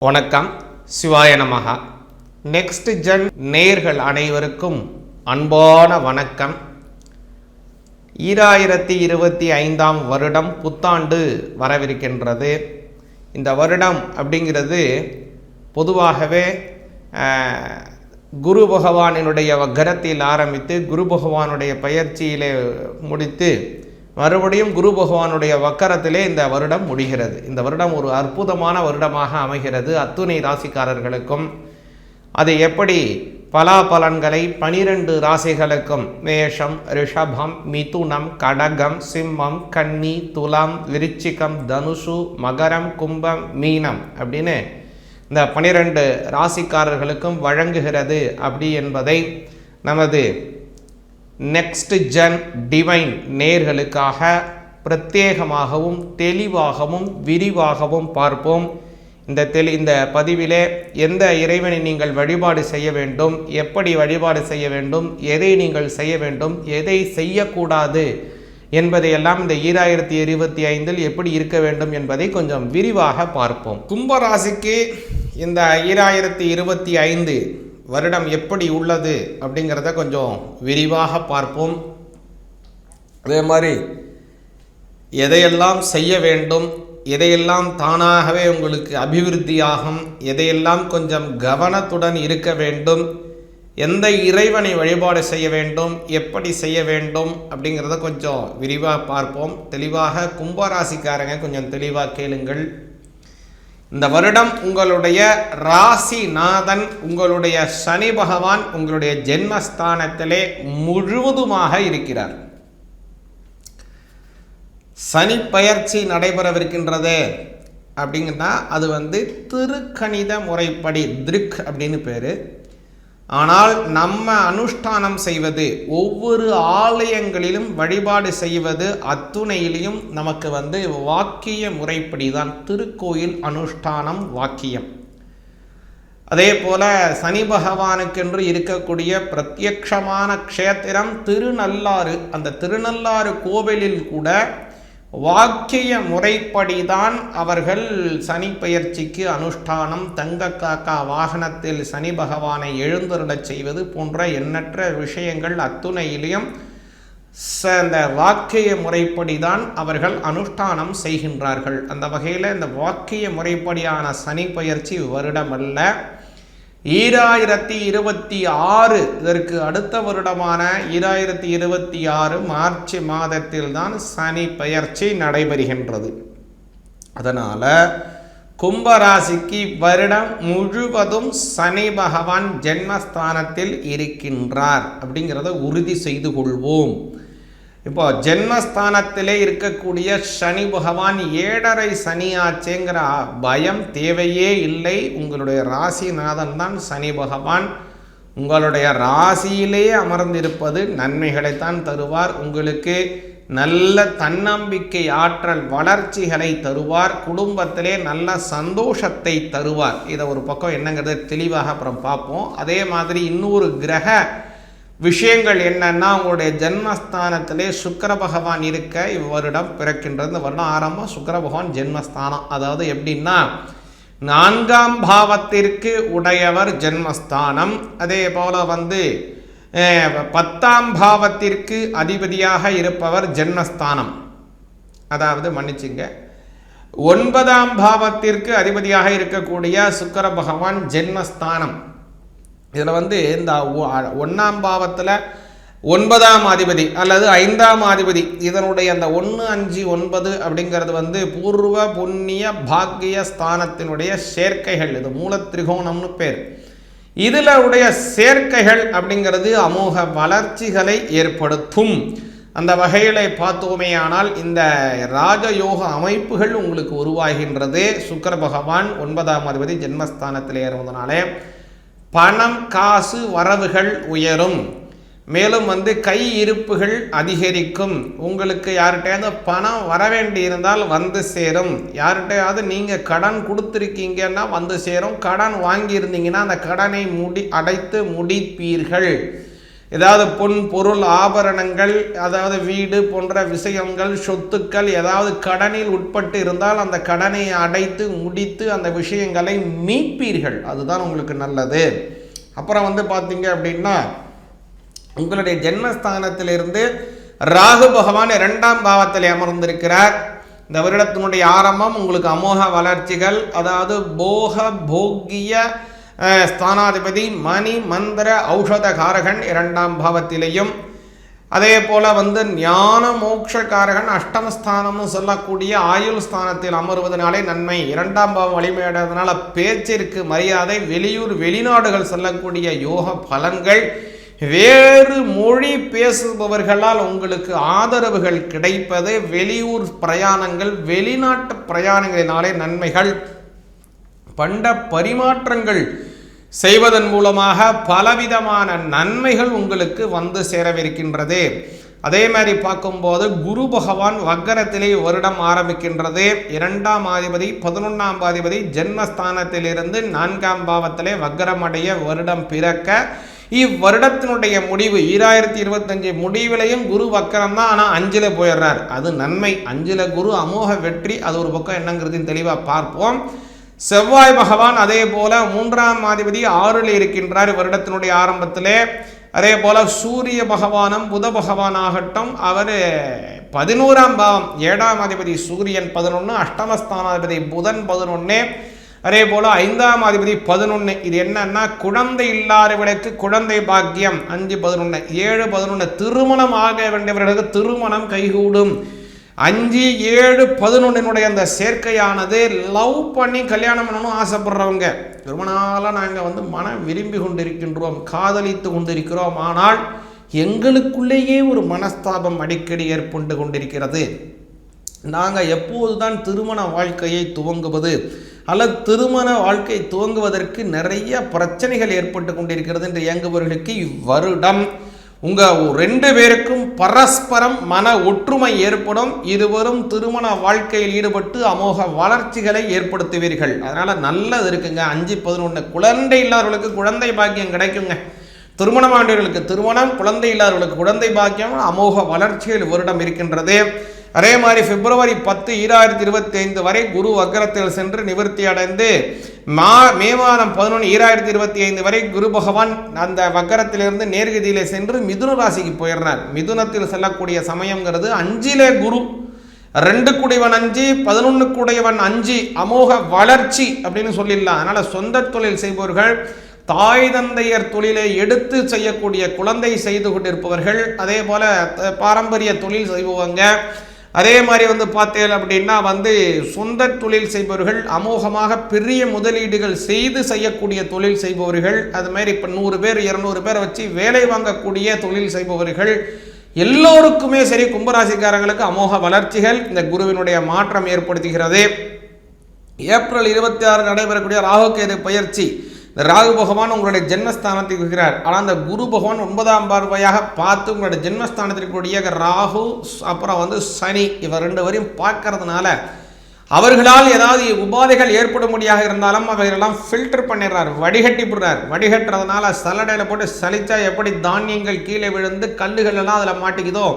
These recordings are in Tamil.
வணக்கம். சிவாய நமஹா. நெக்ஸ்ட் ஜென் நேயர்கள் அனைவருக்கும் அன்பான வணக்கம். 2025 வருடம் புத்தாண்டு வரவிருக்கின்றது. இந்த வருடம் அப்படிங்கிறது பொதுவாகவே குரு பகவானினுடைய வக்கரத்தில் ஆரம்பித்து குரு பகவானுடைய பயிற்சியிலே முடித்து மறுபடியும் குரு பகவானுடைய வக்கரத்திலே இந்த வருடம் முடிகிறது. இந்த வருடம் ஒரு அற்புதமான வருடமாக அமைகிறது அத்துணை ராசிக்காரர்களுக்கும். அது எப்படி பலாபலன்களை 12 ராசிகளுக்கும் மேஷம், ரிஷபம், மிதுனம், கடகம், சிம்மம், கன்னி, துலாம், விருச்சிகம், தனுசு, மகரம், கும்பம், மீனம் அப்படின்னு இந்த 12 ராசிக்காரர்களுக்கும் வழங்குகிறது அப்படி என்பதை நமது நெக்ஸ்ட் ஜென் டிவைன் நேர்களுக்காக பிரத்யேகமாகவும் தெளிவாகவும் விரிவாகவும் பார்ப்போம். இந்த பதிவிலே எந்த இறைவனை நீங்கள் வழிபாடு செய்ய வேண்டும், எப்படி வழிபாடு செய்ய வேண்டும், எதை நீங்கள் செய்ய வேண்டும், எதை செய்யக்கூடாது என்பதையெல்லாம் இந்த 2025 எப்படி இருக்க வேண்டும் என்பதை கொஞ்சம் விரிவாக பார்ப்போம். கும்பராசிக்கு இந்த 2025 வருடம் எப்படி உள்ளது அப்படிங்கிறத கொஞ்சம் விரிவாக பார்ப்போம். அதே மாதிரி எதையெல்லாம் செய்ய வேண்டும், எதையெல்லாம் தானாகவே உங்களுக்கு அபிவிருத்தியாகும், எதையெல்லாம் கொஞ்சம் கவனத்துடன் இருக்க வேண்டும், எந்த இறைவனை வழிபாடு செய்ய வேண்டும், எப்படி செய்ய வேண்டும் அப்படிங்கிறத கொஞ்சம் விரிவாக பார்ப்போம். தெளிவாக கும்பராசிக்காரங்க கொஞ்சம் தெளிவாக கேளுங்கள். இந்த வருடம் உங்களுடைய ராசிநாதன் உங்களுடைய சனி பகவான் உங்களுடைய ஜென்மஸ்தானத்திலே முழுவதுமாக இருக்கிறார். சனி பயிற்சி நடைபெறவிருக்கின்றது அப்படிங்கன்னா அது திருக்கணித முறைப்படி திருக் அப்படின்னு பேர். ஆனால் நம்ம அனுஷ்டானம் செய்வது, ஒவ்வொரு ஆலயங்களிலும் வழிபாடு செய்வது அத்துணையிலையும் நமக்கு வாக்கிய முறைப்படி தான். திருக்கோயில் அனுஷ்டானம் வாக்கியம். அதே போல சனி பகவானுக்கென்று இருக்கக்கூடிய பிரத்யக்ஷமான க்ஷேத்திரம் திருநள்ளாறு. அந்த திருநள்ளாறு கோவிலில் கூட வாக்கிய முறைப்படிதான் அவர்கள் சனி பயிற்சிக்கு அனுஷ்டானம், தங்க காக்கா வாகனத்தில் சனி பகவானை எழுந்தருளச் செய்வது போன்ற எண்ணற்ற விஷயங்கள் அத்துணையிலையும் இந்த வாக்கிய முறைப்படிதான் அவர்கள் அனுஷ்டானம் செய்கின்றார்கள். அந்த வகையில் இந்த வாக்கிய முறைப்படியான சனி பயிற்சி வருடமல்ல, 2026 இதற்கு அடுத்த வருடமான 2026 மார்ச் மாதத்தில் தான் சனி பயிற்சி நடைபெறுகின்றது. அதனால் கும்பராசிக்கு வருடம் முழுவதும் சனி பகவான் ஜென்மஸ்தானத்தில் இருக்கின்றார் அப்படிங்கிறத உறுதி செய்து கொள்வோம். இப்போ ஜென்மஸ்தானத்திலே இருக்கக்கூடிய சனி பகவான் 7.5 சனியாச்சேங்கிற பயம் தேவையே இல்லை. உங்களுடைய ராசிநாதன் தான் சனி பகவான். உங்களுடைய ராசியிலே அமர்ந்திருப்பது நன்மைகளைத்தான் தருவார். உங்களுக்கு நல்ல தன்னம்பிக்கை, ஆற்றல், வளர்ச்சிகளை தருவார். குடும்பத்திலே நல்ல சந்தோஷத்தை தருவார். இதை ஒரு பக்கம் என்னங்கிறது தெளிவாக அப்புறம் பார்ப்போம். அதே மாதிரி இன்னொரு கிரக விஷயங்கள் என்னன்னா, உங்களுடைய ஜென்மஸ்தானத்திலே சுக்கிர பகவான் இருக்க இவ்வருடம் பிறக்கின்றது. இந்த வருடம் ஆரம்பம் சுக்கிர பகவான் ஜென்மஸ்தானம். அதாவது எப்படின்னா, 4ஆம் பாவத்திற்கு உடையவர் ஜென்மஸ்தானம். அதே போல 10ஆம் பாவத்திற்கு அதிபதியாக இருப்பவர் ஜென்மஸ்தானம். அதாவது மன்னிச்சுங்க, 9ஆம் பாவத்திற்கு அதிபதியாக இருக்கக்கூடிய சுக்கிர பகவான் ஜென்மஸ்தானம். இதில் இந்த 1ஆம் பாவத்தில் 9ஆம் அதிபதி அல்லது 5ஆம் அதிபதி, இதனுடைய அந்த 1, 5, 9 அப்படிங்கிறது பூர்வ புண்ணிய பாக்கிய ஸ்தானத்தினுடைய சேர்க்கைகள். இது மூலத்திரிகோணம்னு பேர். இதில் உடைய சேர்க்கைகள் அப்படிங்கிறது அமோக வளர்ச்சிகளை ஏற்படுத்தும். அந்த வகையில் பார்த்தோமே ஆனால் இந்த ராஜயோக அமைப்புகள் உங்களுக்கு உருவாகின்றது. சுக்கிர பகவான் 9ஆம் அதிபதி ஜென்மஸ்தானத்தில் ஏறுவதனாலே பணம், காசு வரவுகள் உயரும். மேலும் கை இருப்புகள் அதிகரிக்கும். உங்களுக்கு யார்கிட்டையாவது பணம் வர வேண்டி இருந்தால் சேரும். யார்கிட்டையாவது நீங்கள் கடன் கொடுத்துருக்கீங்கன்னா சேரும். கடன் வாங்கியிருந்தீங்கன்னா அந்த கடனை அடைத்து முடிப்பீர்கள். ஏதாவது பொன் பொருள் ஆபரணங்கள், அதாவது வீடு போன்ற விஷயங்கள், சொத்துக்கள் ஏதாவது கடனில் உட்பட்டு இருந்தால் அந்த கடனை அடைத்து முடித்து அந்த விஷயங்களை மீட்பீர்கள். அதுதான் உங்களுக்கு நல்லது. அப்புறம் பார்த்தீங்க அப்படின்னா உங்களுடைய ஜென்மஸ்தானத்திலிருந்து ராகு பகவான் 2ஆம் பாவத்தில் அமர்ந்திருக்கிறார். இந்த வருடத்தினுடைய ஆரம்பம் உங்களுக்கு அமோக வளர்ச்சிகள், அதாவது போக போக்கிய ஸ்தானாதிபதி மணி மந்திர ஔஷத காரகன் 2ஆம் பாவத்திலேயும், அதே போல் ஞான மோட்சக்காரகன் அஷ்டமஸ்தானம்னு சொல்லக்கூடிய ஆயுள் ஸ்தானத்தில் அமர்வதனாலே நன்மை. 2ஆம் பாவம் வலிமையடைவதனால பேச்சிற்கு மரியாதை, வெளியூர் வெளிநாடுகள் செல்லக்கூடிய யோக பலன்கள், வேறு மொழி பேசுபவர்களால் உங்களுக்கு ஆதரவுகள் கிடைப்பது, வெளியூர் பிரயாணங்கள் வெளிநாட்டு பிரயாணங்களினாலே நன்மைகள், பண்ட பரிமாற்றங்கள் செய்வதன் மூலமாக பலவிதமான நன்மைகள் உங்களுக்கு சேரவிருக்கின்றது. அதே மாதிரி பார்க்கும்போது குரு பகவான் வக்கரத்திலே வருடம் ஆரம்பிக்கின்றது. 2ஆம் அதிபதி 11ஆம் அதிபதி ஜென்மஸ்தானத்திலிருந்து 4ஆம் பாவத்திலே வக்கரமடைய வருடம் பிறக்க, இவ்வருடத்தினுடைய முடிவு 2025 முடிவிலையும் குரு வக்கரம் தான். ஆனால் 5ல் போயிடுறார், அது நன்மை. 5ல் குரு அமோக வெற்றி. அது ஒரு பக்கம் என்னங்கிறது தெளிவாக பார்ப்போம். செவ்வாய் பகவான் அதே போல 3ஆம் அதிபதி 6ல் இருக்கின்றார் வருடத்தினுடைய ஆரம்பத்திலே. அதே போல சூரிய பகவானும் புத பகவான் ஆகட்டும், அவர் 11ஆம் பாவம் 7ஆம் அதிபதி சூரியன் 11, அஷ்டமஸ்தானாதிபதி புதன் 11, அதே போல 5ஆம் அதிபதி 11. இது என்னன்னா குழந்தை இல்லாதவர்களுக்கு குழந்தை பாக்கியம் 5, 11, 7, 11. திருமணம் ஆக வேண்டியவர்களுக்கு திருமணம் கைகூடும். 5, 7, 11 அந்த சேர்க்கையானது லவ் பண்ணி கல்யாணம் பண்ணணும் ஆசைப்படுறவங்க, ரொம்ப நாளாக நாங்கள் மனம் விரும்பி கொண்டிருக்கின்றோம், காதலித்து கொண்டிருக்கிறோம், ஆனால் எங்களுக்குள்ளேயே ஒரு மனஸ்தாபம் அடிக்கடி ஏற்பட்டு கொண்டிருக்கிறது. நாங்கள் எப்போது தான் திருமண வாழ்க்கையை துவங்குவது அல்லது திருமண வாழ்க்கை துவங்குவதற்கு நிறைய பிரச்சனைகள் ஏற்பட்டு கொண்டிருக்கிறது என்று இயங்குபவர்களுக்கு இவ்வருடம் உங்கள் 2 பேருக்கும் பரஸ்பரம் மன ஒற்றுமை ஏற்படும். இருவரும் திருமண வாழ்க்கையில் ஈடுபட்டு அமோக வளர்ச்சிகளை ஏற்படுத்துவீர்கள். அதனால் நல்லது இருக்குங்க. 5, 11 குழந்தை இல்லாதவர்களுக்கு குழந்தை பாக்கியம் கிடைக்குங்க. திருமணமானவர்களுக்கு திருமணம், குழந்தை இல்லாதவர்களுக்கு குழந்தை பாக்கியம், அமோக வளர்ச்சிகள் வருடம் இருக்கின்றது. அதே மாதிரி பிப்ரவரி 10, 2025 வரை குரு வக்கரத்தில் சென்று நிவர்த்தி அடைந்து மே மாதம் 11, 2025 வரை குரு பகவான் அந்த வக்கரத்திலிருந்து நேர்கதியிலே சென்று மிதுன ராசிக்கு போயிடுறார். மிதுனத்தில் செல்லக்கூடிய சமயங்கிறது 5லே குரு, 2 கூடையவன் 5, 11 கூடையவன் 5, அமோக வளர்ச்சி அப்படின்னு சொல்லிடலாம். அதனால் சொந்த தொழில் செய்பவர்கள், தாய் தந்தையர் தொழிலை எடுத்து செய்யக்கூடிய குழந்தை செய்து கொண்டிருப்பவர்கள், அதே போல் பாரம்பரிய தொழில் செய்பவங்க, அதே மாதிரி பார்த்தேன் அப்படின்னா சொந்த தொழில் செய்பவர்கள், அமோகமாக பெரிய முதலீடுகள் செய்து செய்யக்கூடிய தொழில் செய்பவர்கள், அது மாதிரி இப்போ 100 பேர் 200 பேரை வச்சு வேலை வாங்கக்கூடிய தொழில் செய்பவர்கள் எல்லோருக்குமே சரி, கும்பராசிக்காரங்களுக்கு அமோக வளர்ச்சிகள் இந்த குருவினுடைய மாற்றம் ஏற்படுத்துகிறது. ஏப்ரல் 26 நடைபெறக்கூடிய ராகுகேது பயிற்சி. இந்த ராகு பகவான் உங்களுடைய ஜென்மஸ்தானத்துக்கு இருக்கிறார். ஆனால் அந்த குரு பகவான் 9ஆம் பார்வையாக பார்த்து உங்களுடைய ஜென்மஸ்தானத்திற்கு கூடிய ராகு அப்புறம் சனி இவர் 2 வரையும் பார்க்கறதுனால அவர்களால் ஏதாவது உபாதைகள் ஏற்படும்படியாக இருந்தாலும் அவைகளெல்லாம் ஃபில்டர் பண்ணிடுறார், வடிகட்டி விடுறார். வடிகட்டுறதுனால சல்லடையில் போட்டு சலிச்சா எப்படி தானியங்கள் கீழே விழுந்து கல்லுகள் எல்லாம் அதில் மாட்டிக்குதோ,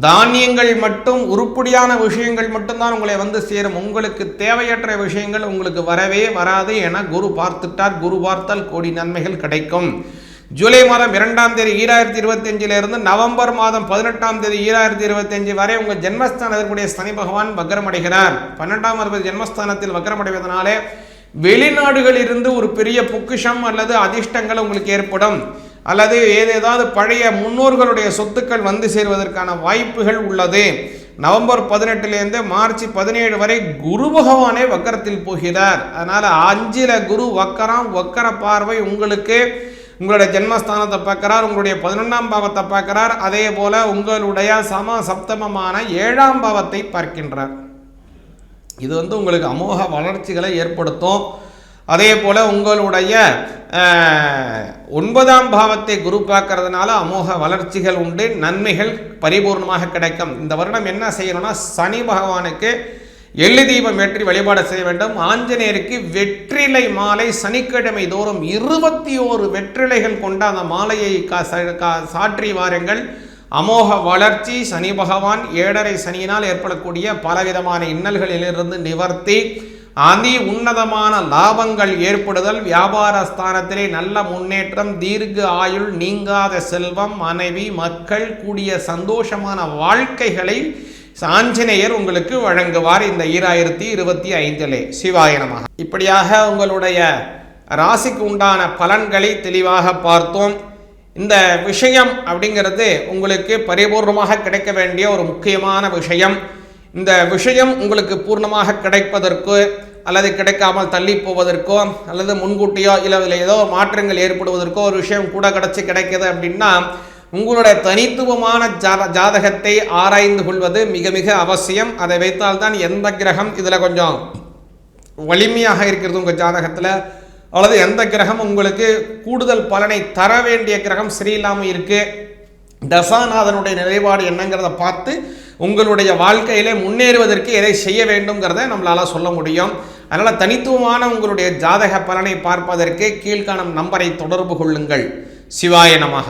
தானியங்கள் மட்டும் உருப்படியான விஷயங்கள் மட்டும்தான் உங்களை சேரும். உங்களுக்கு தேவையற்ற விஷயங்கள் உங்களுக்கு வரவே வராது என குரு பார்த்துட்டார். குரு பார்த்தால் கோடி நன்மைகள் கிடைக்கும். ஜூலை மாதம் 2ஆம் தேதி 2025 நவம்பர் மாதம் 18ஆம் தேதி 2025 வரை உங்கள் ஜென்மஸ்தானத்திற்குரிய சனி பகவான் வக்கரமடைகிறார். 12ஆம் அதிபதி ஜென்மஸ்தானத்தில் வக்கரமடைவதனாலே வெளிநாடுகளில் இருந்து ஒரு பெரிய பொக்கிஷம் அல்லது அதிர்ஷ்டங்கள் உங்களுக்கு ஏற்படும். அல்லது ஏதாவது பழைய முன்னோர்களுடைய சொத்துக்கள் சேர்வதற்கான வாய்ப்புகள் உள்ளது. நவம்பர் 18 மார்ச் 17 வரை குரு பகவானே வக்கரத்தில் போகிறார். அதனால் 5ல் குரு வக்கரம், வக்கர பார்வை உங்களுக்கு உங்களுடைய ஜென்மஸ்தானத்தை பார்க்கிறார், உங்களுடைய 11ஆம் பாவத்தை பார்க்கிறார், அதே போல உங்களுடைய சப்தமமான 7ஆம் பாவத்தை பார்க்கின்றார். இது உங்களுக்கு அமோக வளர்ச்சிகளை ஏற்படுத்தும். அதே போல் உங்களுடைய 9ஆம் பாவத்தை குரு பார்க்கறதுனால அமோக வளர்ச்சிகள் உண்டு, நன்மைகள் பரிபூர்ணமாக கிடைக்கும். இந்த வருடம் என்ன செய்யணும்னா சனி பகவானுக்கு எள்ளு தீபம் ஏற்றி வழிபாடு செய்ய வேண்டும். ஆஞ்சநேயருக்கு வெற்றிலை மாலை சனிக்கிழமை தோறும் 21 வெற்றிலைகள் கொண்ட அந்த மாலையை சாற்றி வாருங்கள். அமோக வளர்ச்சி, சனி பகவான் 7.5 சனியினால் ஏற்படக்கூடிய பலவிதமான இன்னல்களிலிருந்து நிவர்த்தி, அதி உன்னதமான லாபங்கள் ஏற்படுதல், வியாபார ஸ்தானத்திலே நல்ல முன்னேற்றம், தீர்க்க ஆயுள், நீங்காத செல்வம், மனைவி மக்கள் கூடிய சந்தோஷமான வாழ்க்கைகளை ஆஞ்சநேயர் உங்களுக்கு வழங்குவார் இந்த 2025. சிவாய நமः. இப்படியாக உங்களுடைய ராசிக்கு உண்டான பலன்களை தெளிவாக பார்த்தோம். இந்த விஷயம் அப்படிங்கிறது உங்களுக்கு பரிபூர்ணமாக கிடைக்க வேண்டிய ஒரு முக்கியமான விஷயம். இந்த விஷயம் உங்களுக்கு பூர்ணமாக கிடைப்பதற்கு அல்லது கிடைக்காமல் தள்ளி போவதற்கோ அல்லது முன்கூட்டியோ இல்லை ஏதோ மாற்றங்கள் ஏற்படுவதற்கோ ஒரு விஷயம் கூட கிடைக்குது அப்படின்னா உங்களுடைய தனித்துவமான ஜாதகத்தை ஆராய்ந்து கொள்வது மிக மிக அவசியம். அதை வைத்தால்தான் எந்த கிரகம் இதில் கொஞ்சம் வலிமையாக இருக்கிறது உங்கள் ஜாதகத்தில், அல்லது எந்த கிரகம் உங்களுக்கு கூடுதல் பலனை தர வேண்டிய கிரகம் சரியில்லாமல் இருக்குது, தசாநாதனுடைய நிலைப்பாடு என்னங்கிறத பார்த்து உங்களுடைய வாழ்க்கையிலே முன்னேறுவதற்கு எதை செய்ய வேண்டும்ங்கிறத நம்மளால் சொல்ல முடியும். அதனால் தனித்துவமான உங்களுடைய ஜாதக பலனை பார்ப்பதற்கு கீழ்காணும் நம்பரை தொடர்பு கொள்ளுங்கள். சிவாய நமः.